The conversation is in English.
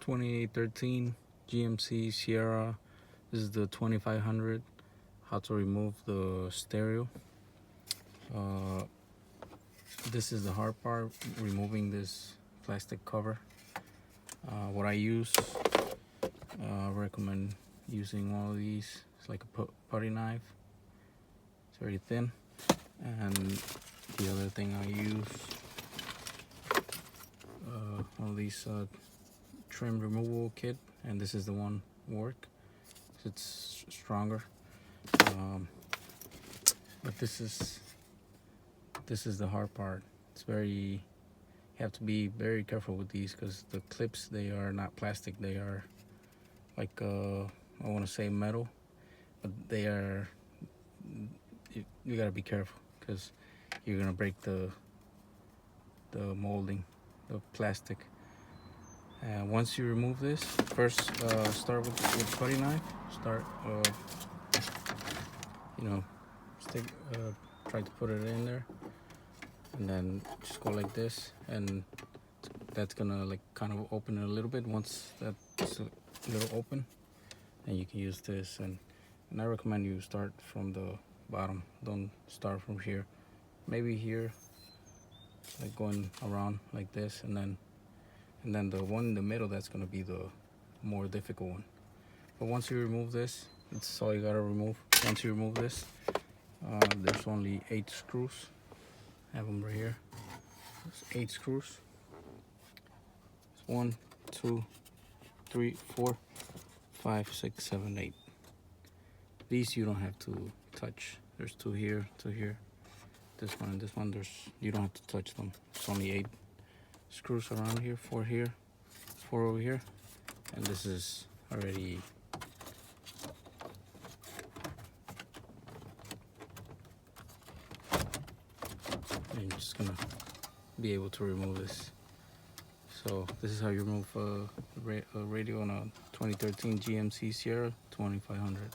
2013 GMC Sierra. This is the 2500. How to remove the stereo. This is the hard part, removing this plastic cover. What I use, recommend using one of these. It's like a putty knife. It's very thin. And the other thing I use, one of these trim removal kit, and this is the one work. It's stronger, but this is the hard part. It's very, you have to be very careful with these because the clips, they are not plastic, they are like I want to say metal, but they are, you gotta be careful because you're gonna break the molding, the plastic. Once you remove this, first start with the putty knife. Start, try to put it in there, and then just go like this, and that's gonna like kind of open it a little bit. Once that's a little open, and you can use this, and I recommend you start from the bottom. Don't start from here. Maybe here, like going around like this, and then the one in the middle, that's gonna be the more difficult one. But once you remove this, that's all you gotta remove. Once you remove this, there's only 8 screws. I have them right here. There's 8 screws. It's 1, 2, 3, 4, 5, 6, 7, 8. These you don't have to touch. There's 2 here, 2 here. This one and this one, you don't have to touch them. It's only 8 screws around here, 4 here, 4 over here, and this is already and you're just gonna be able to remove this. So this is how you remove a radio on a 2013 GMC Sierra 2500.